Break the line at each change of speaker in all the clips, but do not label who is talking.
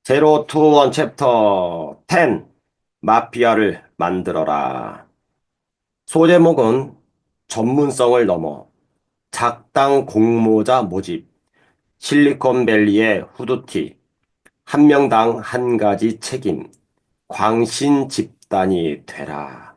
제로 투 원 챕터 10 마피아를 만들어라. 소제목은 전문성을 넘어 작당 공모자 모집, 실리콘밸리의 후드티, 한 명당 한 가지 책임, 광신 집단이 되라.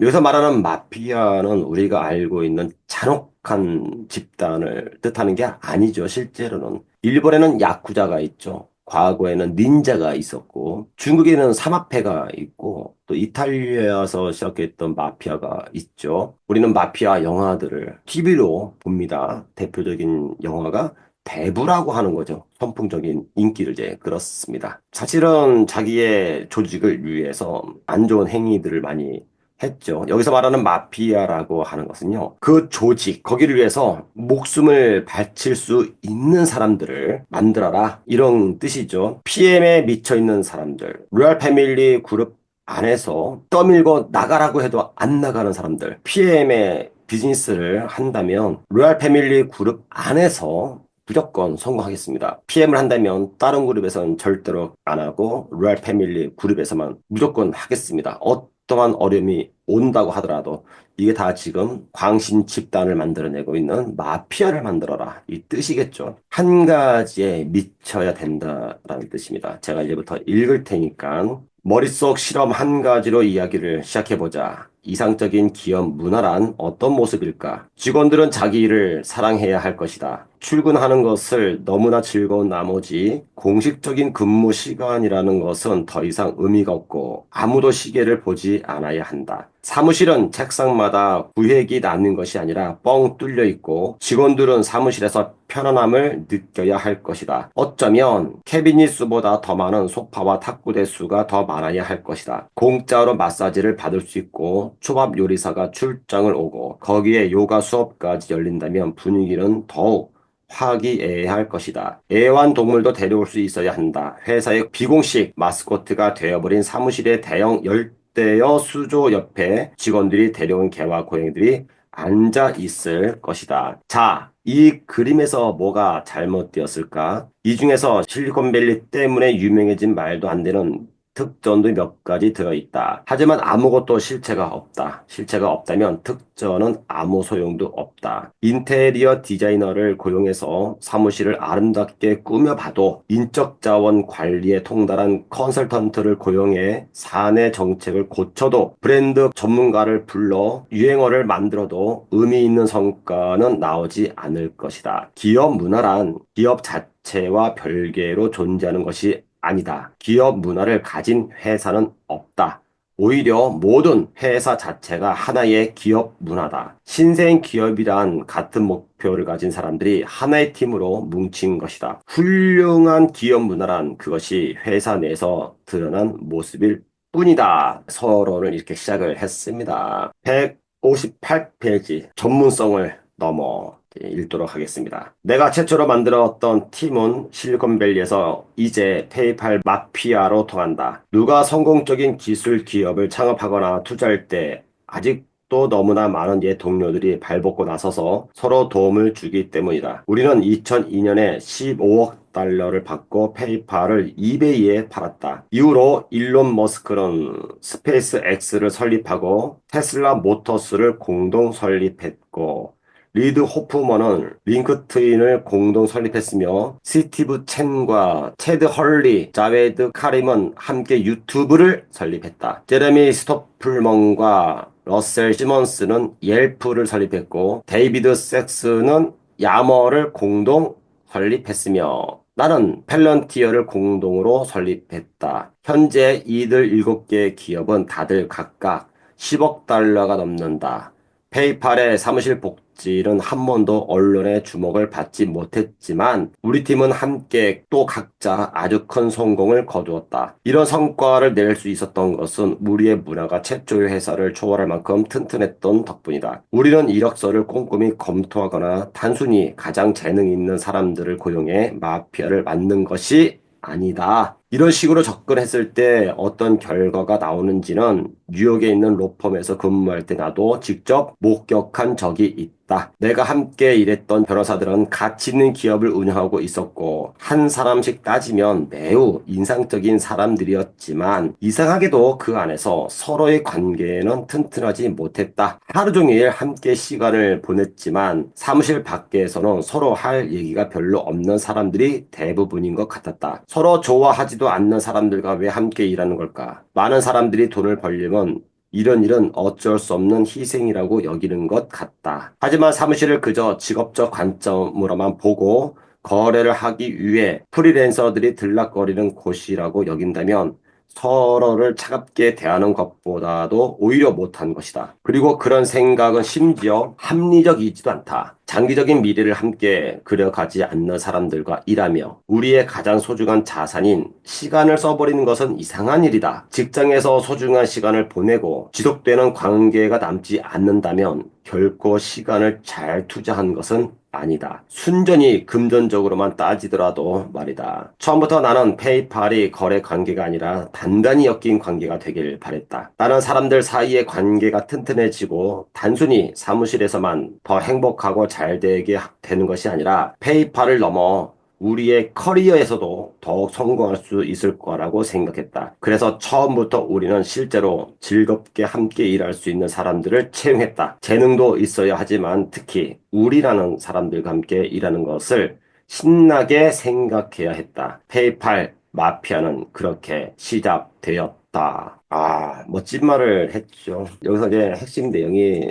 여기서 말하는 마피아는 우리가 알고 있는 잔혹한 집단을 뜻하는 게 아니죠. 실제로는. 일본에는 야쿠자가 있죠. 과거에는 닌자가 있었고, 중국에는 사마페가 있고, 또 이탈리아에서 시작했던 마피아가 있죠. 우리는 마피아 영화들을 TV로 봅니다. 대표적인 영화가 대부라고 하는 거죠. 선풍적인 인기를 이제 끌었습니다. 사실은 자기의 조직을 위해서 안 좋은 행위들을 많이 했죠. 여기서 말하는 마피아라고 하는 것은요. 그 조직, 거기를 위해서 목숨을 바칠 수 있는 사람들을 만들어라. 이런 뜻이죠. PM에 미쳐 있는 사람들, 로얄 패밀리 그룹 안에서 떠밀고 나가라고 해도 안 나가는 사람들, PM의 비즈니스를 한다면 로얄 패밀리 그룹 안에서 무조건 성공하겠습니다. PM을 한다면 다른 그룹에서는 절대로 안 하고 로얄 패밀리 그룹에서만 무조건 하겠습니다. 어떠한 어려움이 온다고 하더라도 이게 다 지금 광신 집단을 만들어내고 있는 마피아를 만들어라 이 뜻이겠죠. 한 가지에 미쳐야 된다라는 뜻입니다. 제가 이제부터 읽을 테니까 머릿속 실험 한 가지로 이야기를 시작해보자. 이상적인 기업 문화란 어떤 모습일까? 직원들은 자기 일을 사랑해야 할 것이다. 출근하는 것을 너무나 즐거운 나머지 공식적인 근무 시간이라는 것은 더 이상 의미가 없고 아무도 시계를 보지 않아야 한다. 사무실은 책상마다 구획이 나는 것이 아니라 뻥 뚫려 있고 직원들은 사무실에서 편안함을 느껴야 할 것이다. 어쩌면 캐비닛 수보다 더 많은 소파와 탁구대 수가 더 많아야 할 것이다. 공짜로 마사지를 받을 수 있고 초밥 요리사가 출장을 오고 거기에 요가 수업까지 열린다면 분위기는 더욱 화기애애할 것이다. 애완동물도 데려올 수 있어야 한다. 회사의 비공식 마스코트가 되어버린 사무실의 대형 열대어 수조 옆에 직원들이 데려온 개와 고양이들이 앉아 있을 것이다. 자, 이 그림에서 뭐가 잘못되었을까? 이 중에서 실리콘밸리 때문에 유명해진 말도 안 되는 특전도 몇 가지 들어있다. 하지만 아무것도 실체가 없다. 실체가 없다면 특전은 아무 소용도 없다. 인테리어 디자이너를 고용해서 사무실을 아름답게 꾸며봐도 인적 자원 관리에 통달한 컨설턴트를 고용해 사내 정책을 고쳐도 브랜드 전문가를 불러 유행어를 만들어도 의미 있는 성과는 나오지 않을 것이다. 기업 문화란 기업 자체와 별개로 존재하는 것이 아니다. 기업 문화를 가진 회사는 없다. 오히려 모든 회사 자체가 하나의 기업 문화다. 신생 기업이란 같은 목표를 가진 사람들이 하나의 팀으로 뭉친 것이다. 훌륭한 기업 문화란 그것이 회사 내에서 드러난 모습일 뿐이다. 서론을 이렇게 시작을 했습니다. 158페이지 전문성을 넘어 읽도록 하겠습니다. 내가 최초로 만들었던 팀은 실리콘밸리에서 이제 페이팔 마피아로 통한다. 누가 성공적인 기술 기업을 창업하거나 투자할 때 아직도 너무나 많은 옛 동료들이 발벗고 나서서 서로 도움을 주기 때문이다. 우리는 2002년에 15억 달러를 받고 페이팔을 이베이에 팔았다. 이후로 일론 머스크는 스페이스 X를 설립하고 테슬라 모터스를 공동 설립했고 리드 호프먼은 링크트인을 공동 설립했으며 스티브 첸과 테드 헐리, 자웨드 카림은 함께 유튜브를 설립했다. 제레미 스토플먼과 러셀 시먼스는 옐프를 설립했고 데이비드 섹스는 야머를 공동 설립했으며 나는 펠런티어를 공동으로 설립했다. 현재 이들 7개 기업은 다들 각각 10억 달러가 넘는다. 페이팔의 사무실 복지는 한 번도 언론의 주목을 받지 못했지만 우리 팀은 함께 또 각자 아주 큰 성공을 거두었다. 이런 성과를 낼 수 있었던 것은 우리의 문화가 최초의 회사를 초월할 만큼 튼튼했던 덕분이다. 우리는 이력서를 꼼꼼히 검토하거나 단순히 가장 재능 있는 사람들을 고용해 마피아를 만든 것이 아니다. 이런 식으로 접근했을 때 어떤 결과가 나오는지는 뉴욕에 있는 로펌에서 근무할 때 나도 직접 목격한 적이 있다. 내가 함께 일했던 변호사들은 가치 있는 기업을 운영하고 있었고 한 사람씩 따지면 매우 인상적인 사람들이었지만 이상하게도 그 안에서 서로의 관계는 튼튼하지 못했다. 하루 종일 함께 시간을 보냈지만 사무실 밖에서는 서로 할 얘기가 별로 없는 사람들이 대부분인 것 같았다. 서로 좋아하지도 않는 사람들과 왜 함께 일하는 걸까? 많은 사람들이 돈을 벌려면 이런 일은 어쩔 수 없는 희생이라고 여기는 것 같다. 하지만 사무실을 그저 직업적 관점으로만 보고 거래를 하기 위해 프리랜서들이 들락거리는 곳이라고 여긴다면 서로를 차갑게 대하는 것보다도 오히려 못한 것이다. 그리고 그런 생각은 심지어 합리적이지도 않다. 장기적인 미래를 함께 그려가지 않는 사람들과 일하며 우리의 가장 소중한 자산인 시간을 써버리는 것은 이상한 일이다. 직장에서 소중한 시간을 보내고 지속되는 관계가 남지 않는다면 결코 시간을 잘 투자한 것은 아니다. 순전히 금전적으로만 따지더라도 말이다. 처음부터 나는 페이팔이 거래 관계가 아니라 단단히 엮인 관계가 되길 바랬다. 나는 사람들 사이의 관계가 튼튼해지고 단순히 사무실에서만 더 행복하고 잘 되게 되는 것이 아니라 페이팔을 넘어 우리의 커리어에서도 더욱 성공할 수 있을 거라고 생각했다. 그래서 처음부터 우리는 실제로 즐겁게 함께 일할 수 있는 사람들을 채용했다. 재능도 있어야 하지만 특히 우리라는 사람들과 함께 일하는 것을 신나게 생각해야 했다. 페이팔 마피아는 그렇게 시작되었다. 아, 멋진 말을 했죠. 여기서 이제 핵심 내용이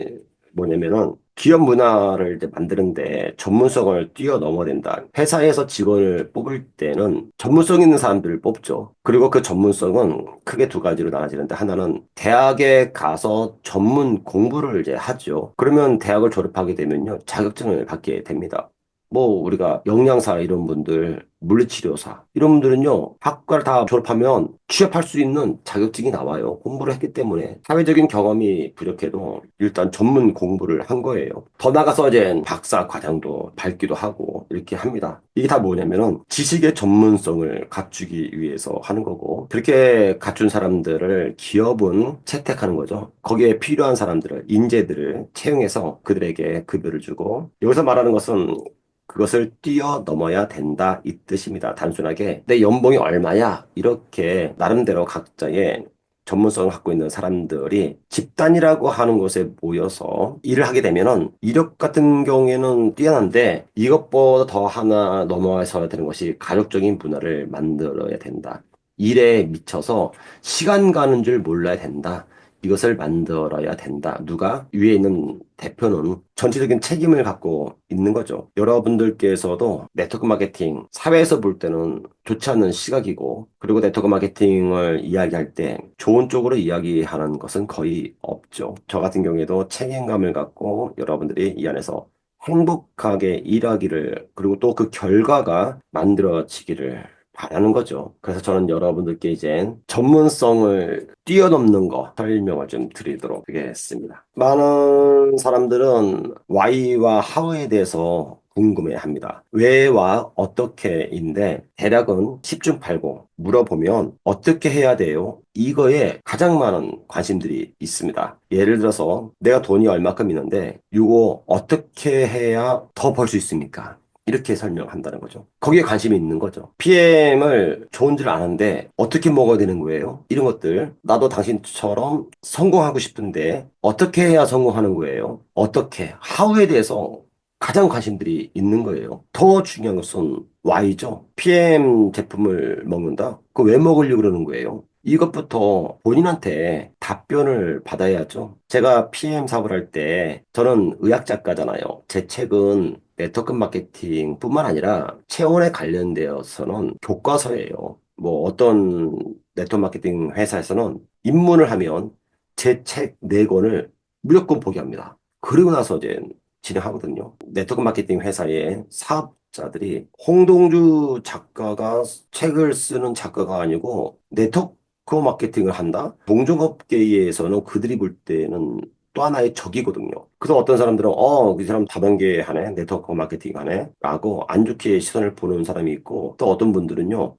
뭐냐면은 기업 문화를 이제 만드는데 전문성을 뛰어넘어야 된다. 회사에서 직원을 뽑을 때는 전문성 있는 사람들을 뽑죠. 그리고 그 전문성은 크게 두 가지로 나눠지는데 하나는 대학에 가서 전문 공부를 이제 하죠. 그러면 대학을 졸업하게 되면요. 자격증을 받게 됩니다. 뭐 우리가 영양사 이런 분들, 물리치료사 이런 분들은요. 학과를 다 졸업하면 취업할 수 있는 자격증이 나와요. 공부를 했기 때문에 사회적인 경험이 부족해도 일단 전문 공부를 한 거예요. 더 나가서 이제 박사 과정도 밟기도 하고 이렇게 합니다. 이게 다 뭐냐면은 지식의 전문성을 갖추기 위해서 하는 거고 그렇게 갖춘 사람들을 기업은 채택하는 거죠. 거기에 필요한 사람들을 인재들을 채용해서 그들에게 급여를 주고 여기서 말하는 것은 그것을 뛰어넘어야 된다 이 뜻입니다. 단순하게 내 연봉이 얼마야 이렇게 나름대로 각자의 전문성을 갖고 있는 사람들이 집단이라고 하는 곳에 모여서 일을 하게 되면은 이력 같은 경우에는 뛰어난데 이것보다 더 하나 넘어서야 되는 것이 가족적인 문화를 만들어야 된다. 일에 미쳐서 시간 가는 줄 몰라야 된다. 이것을 만들어야 된다. 누가? 위에 있는 대표는 전체적인 책임을 갖고 있는 거죠. 여러분들께서도 네트워크 마케팅, 사회에서 볼 때는 좋지 않은 시각이고, 그리고 네트워크 마케팅을 이야기할 때 좋은 쪽으로 이야기하는 것은 거의 없죠. 저 같은 경우에도 책임감을 갖고 여러분들이 이 안에서 행복하게 일하기를, 그리고 또 그 결과가 만들어지기를 바라는 거죠. 그래서 저는 여러분들께 이제 전문성을 뛰어넘는 거 설명을 좀 드리도록 하겠습니다. 많은 사람들은 why와 how에 대해서 궁금해 합니다. 왜와 어떻게인데 대략은 10중 8구 물어보면 어떻게 해야 돼요? 이거에 가장 많은 관심들이 있습니다. 예를 들어서 내가 돈이 얼마큼 있는데 이거 어떻게 해야 더 벌 수 있습니까? 이렇게 설명한다는 거죠. 거기에 관심이 있는 거죠. PM을 좋은 줄 아는데 어떻게 먹어야 되는 거예요? 이런 것들. 나도 당신처럼 성공하고 싶은데 어떻게 해야 성공하는 거예요? 어떻게? how에 대해서 가장 관심들이 있는 거예요. 더 중요한 것은 why죠. PM 제품을 먹는다? 그거 왜 먹으려고 그러는 거예요? 이것부터 본인한테 답변을 받아야죠. 제가 PM 사업을 할 때 저는 의학 작가잖아요. 제 책은 네트워크 마케팅 뿐만 아니라 체온에 관련되어서는 교과서예요. 뭐 어떤 네트워크 마케팅 회사에서는 입문을 하면 제 책 네권을 무조건 포기합니다. 그리고 나서 이제 진행하거든요. 네트워크 마케팅 회사의 사업자들이 홍동주 작가가 책을 쓰는 작가가 아니고 네트워크 마케팅을 한다? 동종업계에서는 그들이 볼 때는 또 하나의 적이거든요. 그래서 어떤 사람들은 이 사람 다단계 하네, 네트워크 마케팅 하네 라고 안 좋게 시선을 보는 사람이 있고, 또 어떤 분들은요,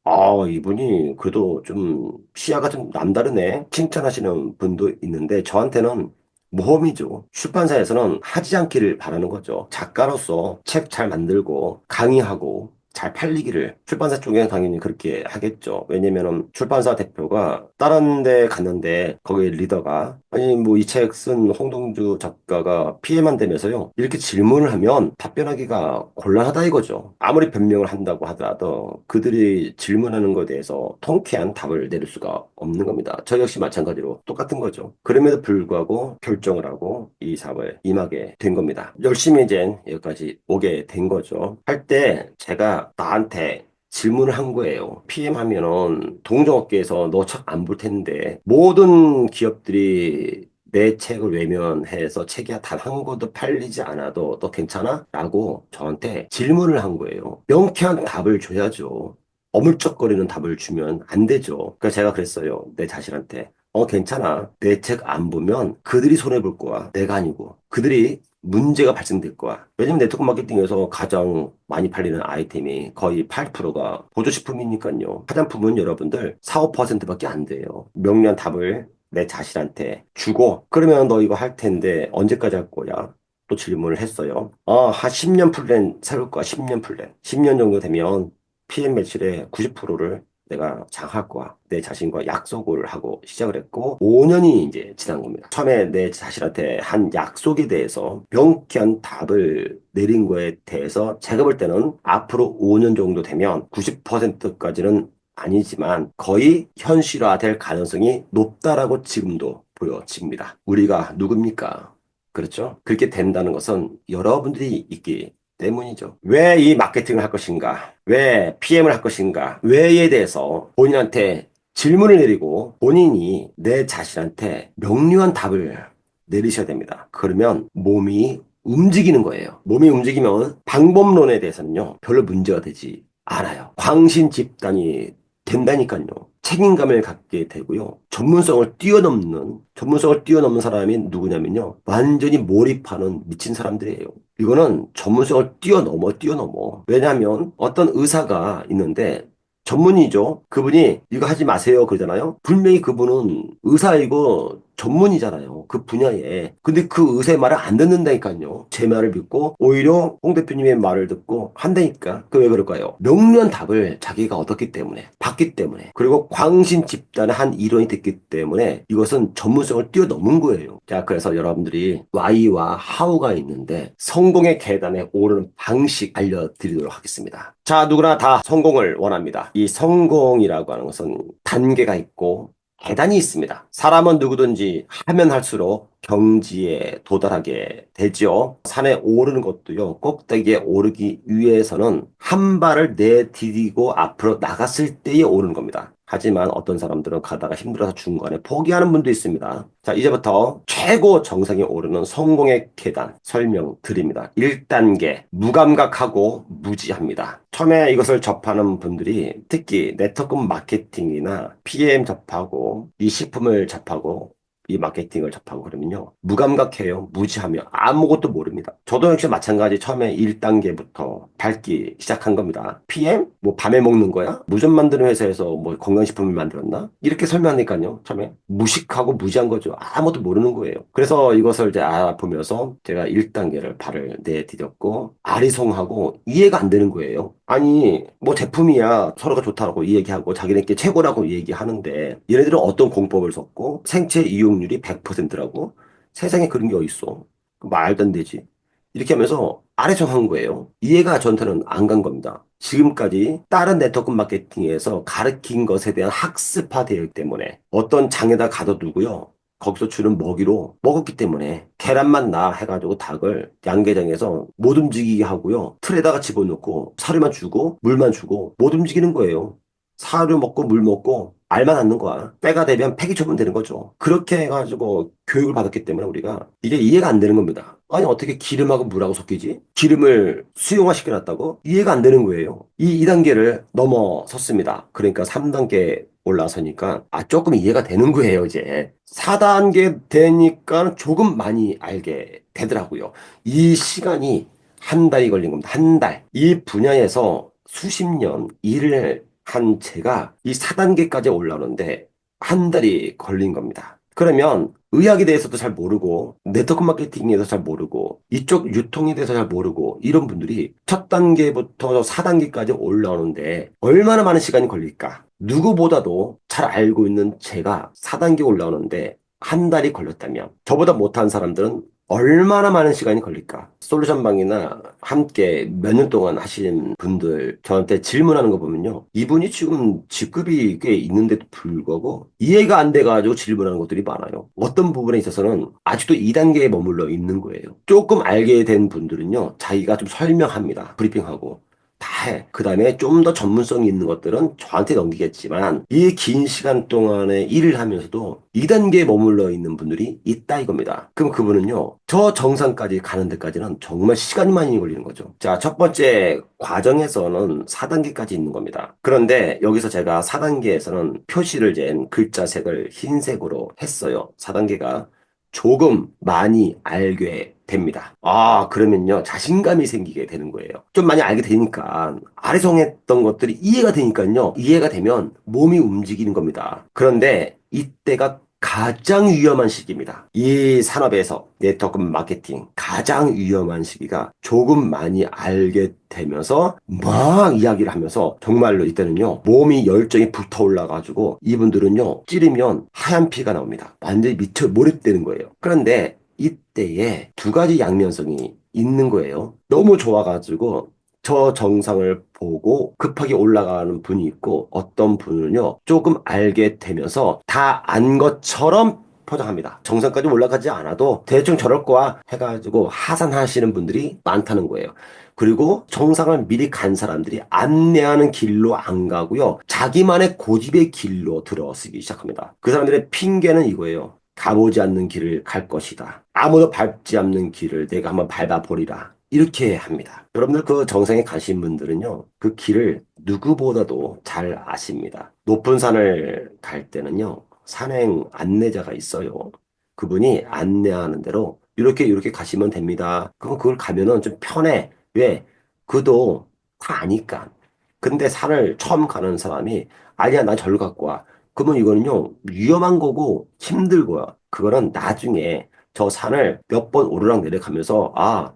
이분이 그래도 좀 시야가 좀 남다르네 칭찬하시는 분도 있는데, 저한테는 모험이죠. 출판사에서는 하지 않기를 바라는 거죠. 작가로서 책 잘 만들고 강의하고 잘 팔리기를 출판사 쪽에는 당연히 그렇게 하겠죠. 왜냐면은 출판사 대표가 다른 데 갔는데 거기 리더가 아니 뭐 이 책 쓴 홍동주 작가가 피해만 되면서요. 이렇게 질문을 하면 답변하기가 곤란하다 이거죠. 아무리 변명을 한다고 하더라도 그들이 질문하는 것에 대해서 통쾌한 답을 내릴 수가 없는 겁니다. 저 역시 마찬가지로 똑같은 거죠. 그럼에도 불구하고 결정을 하고 이 사업에 임하게 된 겁니다. 열심히 이제 여기까지 오게 된 거죠. 할 때 제가 나한테 질문을 한 거예요. PM 하면은 동종업계에서 너 책 안 볼 텐데 모든 기업들이 내 책을 외면해서 책이 단 한 권도 팔리지 않아도 너 괜찮아? 라고 저한테 질문을 한 거예요. 명쾌한 답을 줘야죠. 어물쩍거리는 답을 주면 안 되죠. 그래서 제가 그랬어요. 내 자신한테. 괜찮아. 내 책 안 보면 그들이 손해볼 거야. 내가 아니고. 그들이 문제가 발생될 거야. 왜냐면 네트워크 마케팅에서 가장 많이 팔리는 아이템이 거의 8%가 보조식품이니까요. 화장품은 여러분들 4, 5%밖에 안 돼요. 명료한 답을 내 자신한테 주고, 그러면 너 이거 할 텐데 언제까지 할 거야? 또 질문을 했어요. 한 10년 플랜 세울 거야, 10년 플랜. 10년 정도 되면 PM 매출의 90%를 내가 장할 거야. 내 자신과 약속을 하고 시작을 했고, 5년이 이제 지난 겁니다. 처음에 내 자신한테 한 약속에 대해서 명쾌한 답을 내린 거에 대해서 제가 볼 때는 앞으로 5년 정도 되면 90%까지는 아니지만 거의 현실화될 가능성이 높다라고 지금도 보여집니다. 우리가 누굽니까? 그렇죠? 그렇게 된다는 것은 여러분들이 있기 때문이죠. 왜 이 마케팅을 할 것인가? 왜 PM을 할 것인가? 왜에 대해서 본인한테 질문을 내리고 본인이 내 자신한테 명료한 답을 내리셔야 됩니다. 그러면 몸이 움직이는 거예요. 몸이 움직이면 방법론에 대해서는요, 별로 문제가 되지 않아요. 광신 집단이 된다니까요. 책임감을 갖게 되고요. 전문성을 뛰어넘는 사람이 누구냐면요. 완전히 몰입하는 미친 사람들이에요. 이거는 전문성을 뛰어넘어. 왜냐하면 어떤 의사가 있는데 전문이죠. 그분이 이거 하지 마세요 그러잖아요. 분명히 그분은 의사이고 전문이잖아요. 그 분야에. 근데 그 의사의 말을 안 듣는다니까요. 제 말을 믿고 오히려 홍 대표님의 말을 듣고 한다니까. 그 왜 그럴까요? 명료한 답을 자기가 얻었기 때문에, 받기 때문에, 그리고 광신 집단의 한 일원이 됐기 때문에 이것은 전문성을 뛰어넘은 거예요. 자, 그래서 여러분들이 Y와 How가 있는데 성공의 계단에 오르는 방식 알려드리도록 하겠습니다. 자, 누구나 다 성공을 원합니다. 이 성공이라고 하는 것은 단계가 있고 계단이 있습니다. 사람은 누구든지 하면 할수록 경지에 도달하게 되죠. 산에 오르는 것도요, 꼭대기에 오르기 위해서는 한 발을 내디디고 앞으로 나갔을 때에 오르는 겁니다. 하지만 어떤 사람들은 가다가 힘들어서 중간에 포기하는 분도 있습니다. 자, 이제부터 최고 정상에 오르는 성공의 계단 설명드립니다. 1단계, 무감각하고 무지합니다. 처음에 이것을 접하는 분들이 특히 네트워크 마케팅이나 PM 접하고 이 식품을 접하고 이 마케팅을 접하고 그러면요. 무감각해요. 무지하며 아무것도 모릅니다. 저도 역시 마찬가지 처음에 1단계부터 밟기 시작한 겁니다. PM? 뭐 밤에 먹는 거야? 무전 만드는 회사에서 뭐 건강식품을 만들었나? 이렇게 설명하니까요. 처음에 무식하고 무지한 거죠. 아무것도 모르는 거예요. 그래서 이것을 이제 알아보면서 제가 1단계를 발을 내디뎠고 아리송하고 이해가 안 되는 거예요. 아니 뭐 제품이야 서로가 좋다고 얘기하고 자기네께 최고라고 얘기하는데 얘네들은 어떤 공법을 썼고 생체 이용률이 100%라고 세상에 그런 게 어딨어. 말도 안 되지. 이렇게 하면서 아래성한 거예요. 이해가 저한테는 안 간 겁니다. 지금까지 다른 네트워크 마케팅에서 가르친 것에 대한 학습화 되기 때문에 어떤 장에다 가둬두고요. 거기서 주는 먹이로 먹었기 때문에 계란만 나 해가지고 닭을 양계장에서 못 움직이게 하고요. 틀에다가 집어넣고 사료만 주고 물만 주고 못 움직이는 거예요. 사료 먹고 물 먹고 알만 않는 거야. 때가 되면 폐기 처분 되는 거죠. 그렇게 해가지고 교육을 받았기 때문에 우리가 이게 이해가 안 되는 겁니다. 아니 어떻게 기름하고 물하고 섞이지? 기름을 수용화시켜놨다고? 이해가 안 되는 거예요. 이 2단계를 넘어섰습니다. 그러니까 3단계 올라서니까 조금 이해가 되는 거예요 이제. 4단계 되니까 조금 많이 알게 되더라고요. 이 시간이 한 달이 걸린 겁니다. 한 달. 이 분야에서 수십 년 일을 한 제가 이 4단계까지 올라오는데 한 달이 걸린 겁니다. 그러면 의학에 대해서도 잘 모르고 네트워크 마케팅에 대해서 잘 모르고 이쪽 유통에 대해서 잘 모르고 이런 분들이 첫 단계부터 4단계까지 올라오는데 얼마나 많은 시간이 걸릴까? 누구보다도 잘 알고 있는 제가 4단계 올라오는데 한 달이 걸렸다면 저보다 못한 사람들은 얼마나 많은 시간이 걸릴까? 솔루션방이나 함께 몇 년 동안 하신 분들 저한테 질문하는 거 보면요. 이분이 지금 직급이 꽤 있는데도 불구하고 이해가 안 돼가지고 질문하는 것들이 많아요. 어떤 부분에 있어서는 아직도 2단계에 머물러 있는 거예요. 조금 알게 된 분들은요. 자기가 좀 설명합니다. 브리핑하고. 다 해. 그 다음에 좀 더 전문성이 있는 것들은 저한테 넘기겠지만 이 긴 시간 동안에 일을 하면서도 2단계에 머물러 있는 분들이 있다 이겁니다. 그럼 그분은요, 저 정상까지 가는 데까지는 정말 시간이 많이 걸리는 거죠. 자, 첫 번째 과정에서는 4단계까지 있는 겁니다. 그런데 여기서 제가 4단계에서는 표시를 잰 글자색을 흰색으로 했어요. 4단계가 조금 많이 알게 됩니다. 그러면요, 자신감이 생기게 되는 거예요. 좀 많이 알게 되니까, 아리송했던 것들이 이해가 되니까요, 이해가 되면 몸이 움직이는 겁니다. 그런데 이때가 가장 위험한 시기입니다. 이 산업에서 네트워크 마케팅 가장 위험한 시기가 조금 많이 알게 되면서 막 이야기를 하면서 정말로 이때는요 몸이 열정이 불타 올라가지고 이분들은요 찌르면 하얀 피가 나옵니다. 완전히 미쳐 몰입되는 거예요. 그런데 이때에 두 가지 양면성이 있는 거예요. 너무 좋아가지고 저 정상을 보고 급하게 올라가는 분이 있고 어떤 분은요 조금 알게 되면서 다 안 것처럼 포장합니다. 정상까지 올라가지 않아도 대충 저럴 거야 해가지고 하산하시는 분들이 많다는 거예요. 그리고 정상을 미리 간 사람들이 안내하는 길로 안 가고요. 자기만의 고집의 길로 들어서기 시작합니다. 그 사람들의 핑계는 이거예요. 가보지 않는 길을 갈 것이다. 아무도 밟지 않는 길을 내가 한번 밟아보리라. 이렇게 합니다. 여러분들 그 정상에 가신 분들은요, 그 길을 누구보다도 잘 아십니다. 높은 산을 갈 때는요, 산행 안내자가 있어요. 그분이 안내하는 대로 이렇게 이렇게 가시면 됩니다. 그럼 그걸 가면은 좀 편해. 왜? 그도 다 아니까. 근데 산을 처음 가는 사람이 아니야, 난 절로 갖고 와. 그러면 이거는요, 위험한 거고 힘들고요. 그거는 나중에 저 산을 몇 번 오르락 내려가면서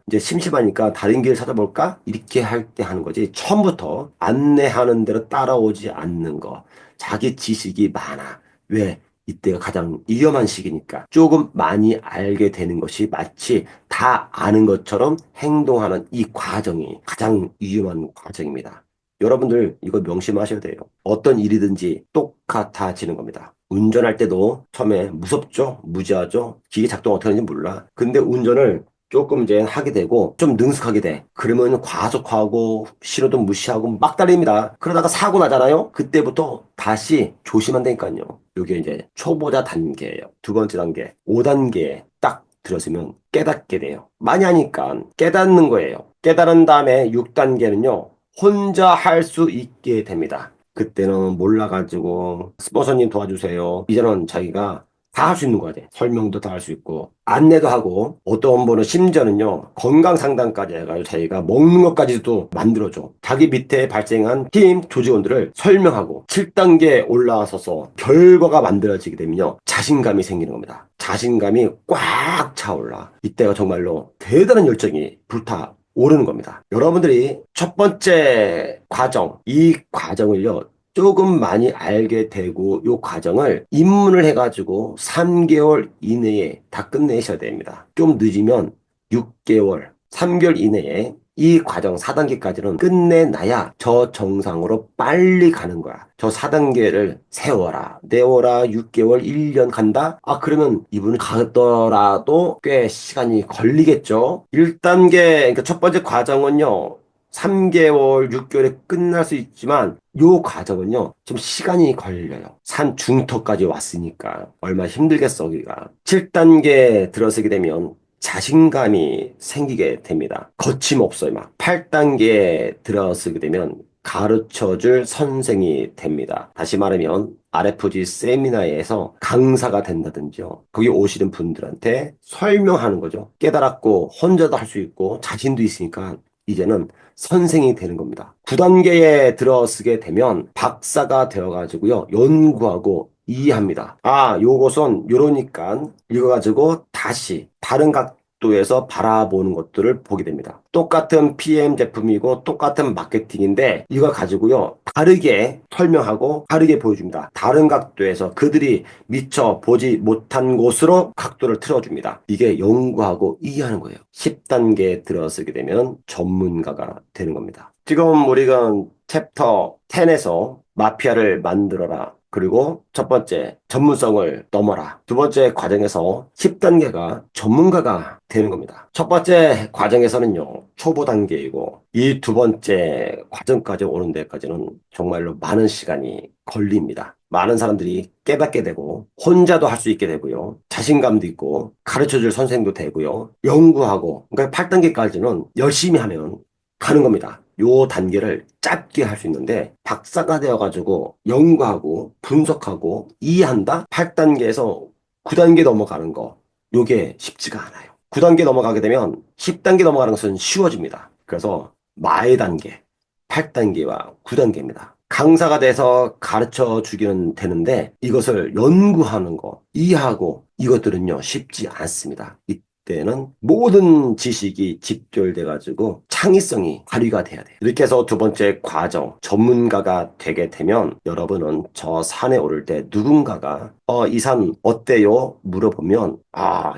이제 심심하니까 다른 길 찾아볼까? 이렇게 할 때 하는 거지. 처음부터 안내하는 대로 따라오지 않는 거. 자기 지식이 많아. 왜? 이때가 가장 위험한 시기니까. 조금 많이 알게 되는 것이 마치 다 아는 것처럼 행동하는 이 과정이 가장 위험한 과정입니다. 여러분들 이거 명심하셔야 돼요. 어떤 일이든지 똑같아지는 겁니다. 운전할 때도 처음에 무섭죠? 무지하죠? 기계 작동 어떻게 하는지 몰라. 근데 운전을 조금 이제 하게 되고 좀 능숙하게 돼. 그러면 과속하고 신호등 무시하고 막 달립니다. 그러다가 사고 나잖아요? 그때부터 다시 조심한다니까요. 이게 이제 초보자 단계예요. 두 번째 단계, 5단계에 딱 들어서면 깨닫게 돼요. 많이 하니까 깨닫는 거예요. 깨달은 다음에 6단계는요. 혼자 할 수 있게 됩니다. 그때는 몰라가지고 스폰서님 도와주세요. 이제는 자기가 다 할 수 있는 거야 돼. 설명도 다 할 수 있고 안내도 하고 어떤 분은 심지어는요 건강 상담까지 해가지고 자기가 먹는 것까지도 만들어줘. 자기 밑에 발생한 팀 조직원들을 설명하고 7단계 올라서서 결과가 만들어지게 되면요 자신감이 생기는 겁니다. 자신감이 꽉 차올라. 이때가 정말로 대단한 열정이 불타 오르는 겁니다. 여러분들이 첫 번째 과정, 이 과정을요, 조금 많이 알게 되고, 이 과정을 입문을 해가지고 3개월 이내에 다 끝내셔야 됩니다. 좀 늦으면 6개월, 3개월 이내에 이 과정 4단계까지는 끝내놔야 저 정상으로 빨리 가는 거야. 저 4단계를 세워라. 내워라. 6개월, 1년 간다? 그러면 이분은 가더라도 꽤 시간이 걸리겠죠. 1단계, 그러니까 첫 번째 과정은요. 3개월, 6개월에 끝날 수 있지만 요 과정은요, 좀 시간이 걸려요. 산 중턱까지 왔으니까 얼마나 힘들겠어, 우리가. 7단계 들어서게 되면 자신감이 생기게 됩니다. 거침없어요, 막. 8단계에 들어서게 되면 가르쳐 줄 선생이 됩니다. 다시 말하면 RFG 세미나에서 강사가 된다든지요. 거기 오시는 분들한테 설명하는 거죠. 깨달았고 혼자도 할 수 있고 자신도 있으니까 이제는 선생이 되는 겁니다. 9단계에 들어서게 되면 박사가 되어가지고요. 연구하고 이해합니다. 아, 요것은 요러니까 이거 가지고 다시 다른 각도에서 바라보는 것들을 보게 됩니다. 똑같은 PM 제품이고 똑같은 마케팅인데 이거 가지고요. 다르게 설명하고 다르게 보여줍니다. 다른 각도에서 그들이 미처 보지 못한 곳으로 각도를 틀어줍니다. 이게 연구하고 이해하는 거예요. 10단계에 들어서게 되면 전문가가 되는 겁니다. 지금 우리가 챕터 10에서 마피아를 만들어라. 그리고 첫 번째, 전문성을 넘어라. 두 번째 과정에서 10단계가 전문가가 되는 겁니다. 첫 번째 과정에서는요, 초보 단계이고, 이 두 번째 과정까지 오는 데까지는 정말로 많은 시간이 걸립니다. 많은 사람들이 깨닫게 되고, 혼자도 할 수 있게 되고요. 자신감도 있고, 가르쳐 줄 선생도 되고요. 연구하고, 그러니까 8단계까지는 열심히 하면 가는 겁니다. 요 단계를 짧게 할 수 있는데 박사가 되어가지고 연구하고 분석하고 이해한다? 8단계에서 9단계 넘어가는 거 요게 쉽지가 않아요. 9단계 넘어가게 되면 10단계 넘어가는 것은 쉬워집니다. 그래서 마의 단계 8단계와 9단계입니다. 강사가 돼서 가르쳐 주기는 되는데 이것을 연구하는 거, 이해하고 이것들은요 쉽지 않습니다. 때는 모든 지식이 집결돼가지고 창의성이 발휘가 돼야 돼요. 이렇게 해서 두 번째 과정, 전문가가 되게 되면 여러분은 저 산에 오를 때 누군가가 이 산 어때요? 물어보면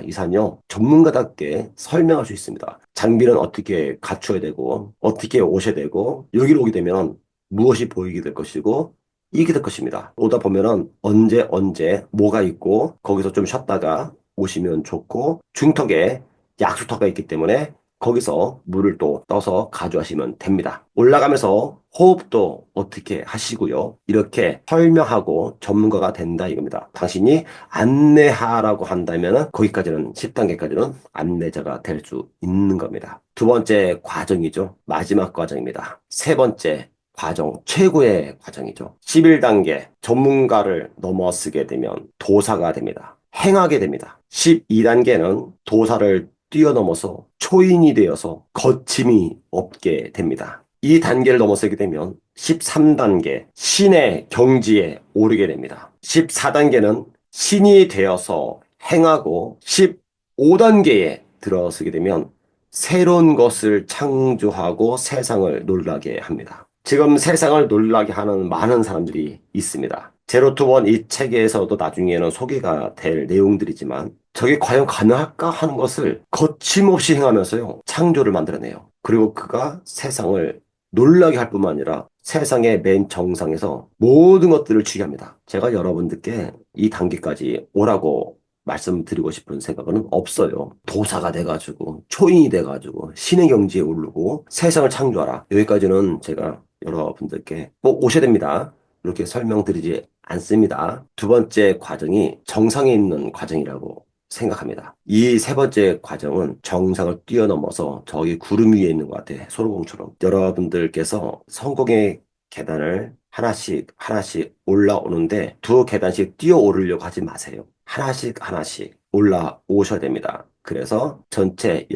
이 산요 전문가답게 설명할 수 있습니다. 장비는 어떻게 갖춰야 되고 어떻게 오셔야 되고 여기로 오게 되면 무엇이 보이게 될 것이고 이게 될 것입니다. 오다 보면은 언제 뭐가 있고 거기서 좀 쉬었다가 오시면 좋고 중턱에 약수터가 있기 때문에 거기서 물을 또 떠서 가져가시면 됩니다. 올라가면서 호흡도 어떻게 하시고요. 이렇게 설명하고 전문가가 된다 이겁니다. 당신이 안내하라고 한다면 거기까지는 10단계까지는 안내자가 될 수 있는 겁니다. 두 번째 과정이죠. 마지막 과정입니다. 세 번째 과정, 최고의 과정이죠. 11단계 전문가를 넘어서게 되면 도사가 됩니다. 행하게 됩니다. 12단계는 도사를 뛰어넘어서 초인이 되어서 거침이 없게 됩니다. 이 단계를 넘어서게 되면 13단계 신의 경지에 오르게 됩니다. 14단계는 신이 되어서 행하고 15단계에 들어서게 되면 새로운 것을 창조하고 세상을 놀라게 합니다. 지금 세상을 놀라게 하는 많은 사람들이 있습니다. 제로 투 원 이 책에서도 나중에는 소개가 될 내용들이지만 저게 과연 가능할까 하는 것을 거침없이 행하면서요. 창조를 만들어내요. 그리고 그가 세상을 놀라게 할 뿐만 아니라 세상의 맨 정상에서 모든 것들을 취합니다. 제가 여러분들께 이 단계까지 오라고 말씀드리고 싶은 생각은 없어요. 도사가 돼가지고 초인이 돼가지고 신의 경지에 오르고 세상을 창조하라. 여기까지는 제가 여러분들께 꼭 오셔야 됩니다. 이렇게 설명드리지 않습니다. 두 번째 과정이 정상에 있는 과정이라고 생각합니다. 이 세 번째 과정은 정상을 뛰어넘어서 저기 구름 위에 있는 것 같아요. 소르공처럼. 여러분들께서 성공의 계단을 하나씩 하나씩 올라오는데 두 계단씩 뛰어 오르려고 하지 마세요. 하나씩 하나씩 올라오셔야 됩니다. 그래서 전체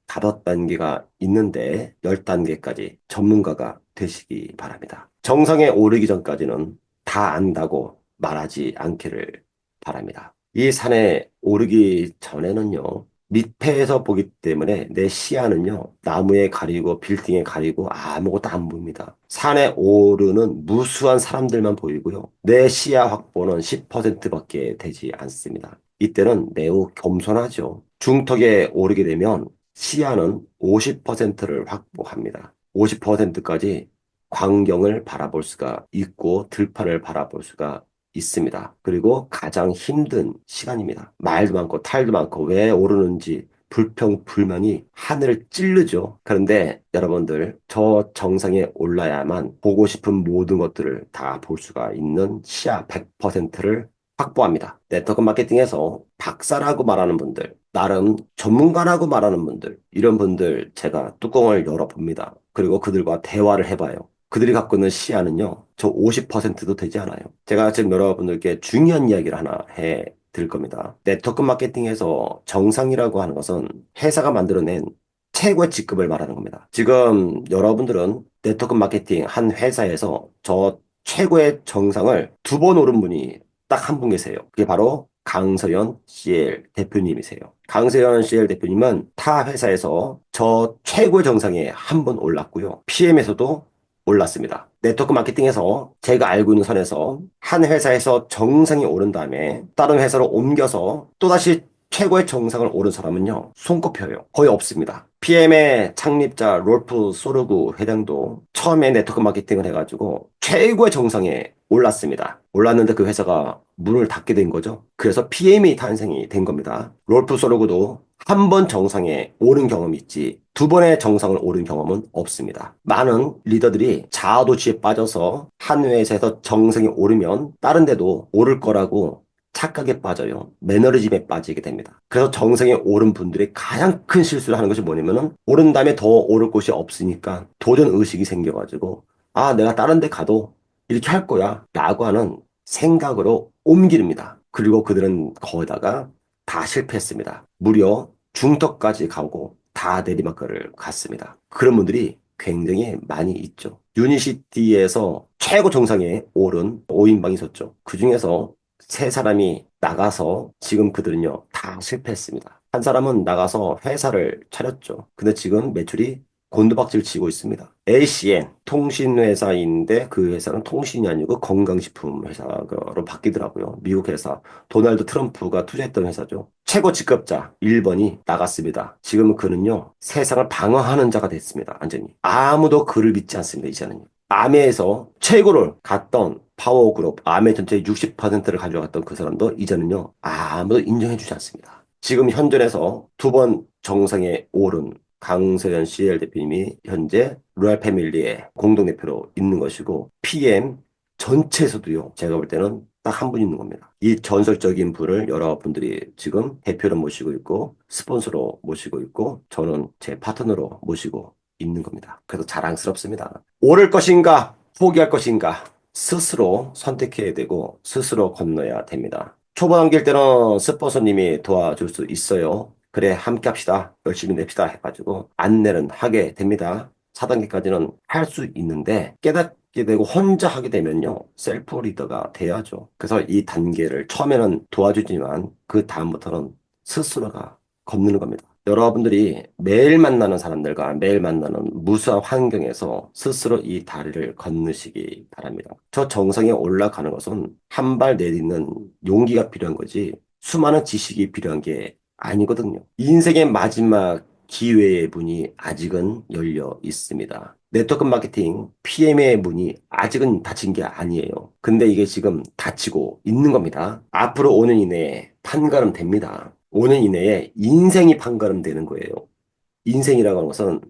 15단계가 있는데 10단계까지 전문가가 되시기 바랍니다. 정상에 오르기 전까지는 다 안다고 말하지 않기를 바랍니다. 이 산에 오르기 전에는요, 밑에서 보기 때문에 내 시야는요, 나무에 가리고 빌딩에 가리고 아무것도 안 보입니다. 산에 오르는 무수한 사람들만 보이고요. 내 시야 확보는 10%밖에 되지 않습니다. 이때는 매우 겸손하죠. 중턱에 오르게 되면 시야는 50%를 확보합니다. 50%까지 광경을 바라볼 수가 있고 들판을 바라볼 수가 있습니다. 그리고 가장 힘든 시간입니다. 말도 많고 탈도 많고 왜 오르는지 불평불만이 하늘을 찌르죠. 그런데 여러분들, 저 정상에 올라야만 보고 싶은 모든 것들을 다 볼 수가 있는 시야 100%를 확보합니다. 네트워크 마케팅에서 박사라고 말하는 분들, 나름 전문가라고 말하는 분들, 이런 분들 제가 뚜껑을 열어봅니다. 그리고 그들과 대화를 해봐요. 그들이 갖고 있는 시야는요, 저 50%도 되지 않아요. 제가 지금 여러분들께 중요한 이야기를 하나 해 드릴 겁니다. 네트워크 마케팅에서 정상이라고 하는 것은 회사가 만들어낸 최고의 직급을 말하는 겁니다. 지금 여러분들은 네트워크 마케팅 한 회사에서 저 최고의 정상을 두 번 오른 분이 딱 한 분 계세요. 그게 바로 강서연 CL 대표님이세요. 강서연 CL 대표님은 타 회사에서 저 최고의 정상에 한 번 올랐고요. PM에서도 올랐습니다. 네트워크 마케팅에서 제가 알고 있는 선에서 한 회사에서 정상이 오른 다음에 다른 회사로 옮겨서 또다시 최고의 정상을 오른 사람은요, 손꼽혀요. 거의 없습니다. PM의 창립자 롤프 소르구 회장도 처음에 네트워크 마케팅을 해가지고 최고의 정상에 올랐습니다. 올랐는데 그 회사가 문을 닫게 된 거죠. 그래서 PM이 탄생이 된 겁니다. 롤프 소르구도 한 번 정상에 오른 경험이 있지 두 번의 정상을 오른 경험은 없습니다. 많은 리더들이 자아도취에 빠져서 한 회사에서 정상에 오르면 다른 데도 오를 거라고 착각에 빠져요. 매너리즘에 빠지게 됩니다. 그래서 정상에 오른 분들이 가장 큰 실수를 하는 것이 뭐냐면은 오른 다음에 더 오를 곳이 없으니까 도전 의식이 생겨가지고 아, 내가 다른 데 가도 이렇게 할 거야 라고 하는 생각으로 옮깁니다. 그리고 그들은 거기다가 다 실패했습니다. 무려 중턱까지 가고 다 내리막길을 갔습니다. 그런 분들이 굉장히 많이 있죠. 유니시티에서 최고 정상에 오른 5인방이 있었죠. 그 중에서 세 사람이 나가서 지금 그들은요, 다 실패했습니다. 한 사람은 나가서 회사를 차렸죠. 근데 지금 매출이 곤두박질 치고 있습니다. LCN 통신회사인데 그 회사는 통신이 아니고 건강식품 회사로 바뀌더라고요. 미국 회사. 도널드 트럼프가 투자했던 회사죠. 최고 직급자 1번이 나갔습니다. 지금 그는요, 세상을 방어하는 자가 됐습니다. 완전히. 아무도 그를 믿지 않습니다. 이제는요. 아메에서 최고를 갔던 파워그룹, 아메 전체의 60%를 가져갔던 그 사람도 이제는요, 아무도 인정해주지 않습니다. 지금 현존에서 두 번 정상에 오른 강서연 CL 대표님이 현재 로얄 패밀리의 공동대표로 있는 것이고, PM 전체에서도요, 제가 볼 때는 딱 한 분 있는 겁니다. 이 전설적인 분을 여러분들이 지금 대표로 모시고 있고, 스폰서로 모시고 있고, 저는 제 파트너로 모시고 있는 겁니다. 그래서 자랑스럽습니다. 오를 것인가, 포기할 것인가, 스스로 선택해야 되고, 스스로 건너야 됩니다. 초보 단계일 때는 스폰서님이 도와줄 수 있어요. 그래, 함께 합시다. 열심히 냅시다. 해가지고, 안내는 하게 됩니다. 4단계까지는 할 수 있는데, 깨닫게 되고 혼자 하게 되면요, 셀프 리더가 돼야죠. 그래서 이 단계를 처음에는 도와주지만, 그 다음부터는 스스로가 건너는 겁니다. 여러분들이 매일 만나는 사람들과 매일 만나는 무수한 환경에서 스스로 이 다리를 건너시기 바랍니다. 저 정상에 올라가는 것은 한 발 내딛는 용기가 필요한 거지 수많은 지식이 필요한 게 아니거든요. 인생의 마지막 기회의 문이 아직은 열려 있습니다. 네트워크 마케팅 PM의 문이 아직은 닫힌 게 아니에요. 근데 이게 지금 닫히고 있는 겁니다. 앞으로 5년 이내에 판가름 됩니다. 5년 이내에 인생이 판가름되는 거예요. 인생이라고 하는 것은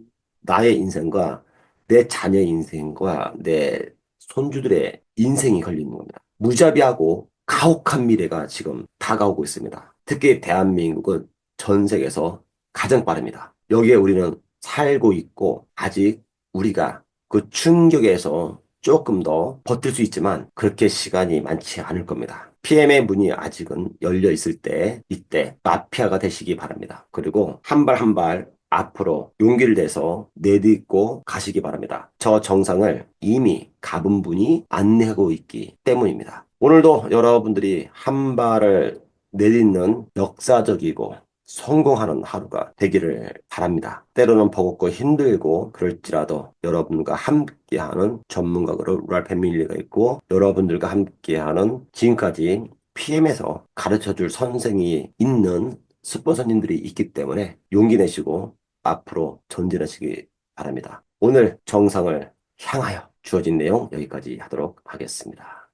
나의 인생과 내 자녀의 인생과 내 손주들의 인생이 걸리는 겁니다. 무자비하고 가혹한 미래가 지금 다가오고 있습니다. 특히 대한민국은 전 세계에서 가장 빠릅니다. 여기에 우리는 살고 있고 아직 우리가 그 충격에서 조금 더 버틸 수 있지만 그렇게 시간이 많지 않을 겁니다. PM의 문이 아직은 열려 있을 때 이때 마피아가 되시기 바랍니다. 그리고 한 발 한 발 앞으로 용기를 내서 내딛고 가시기 바랍니다. 저 정상을 이미 가본 분이 안내하고 있기 때문입니다. 오늘도 여러분들이 한 발을 내딛는 역사적이고 성공하는 하루가 되기를 바랍니다. 때로는 버겁고 힘들고 그럴지라도 여러분과 함께하는 전문가로 랄 패밀리가 있고 여러분들과 함께하는 지금까지 PM에서 가르쳐줄 선생이 있는 스폰서님들이 있기 때문에 용기 내시고 앞으로 전진하시기 바랍니다. 오늘 정상을 향하여 주어진 내용 여기까지 하도록 하겠습니다.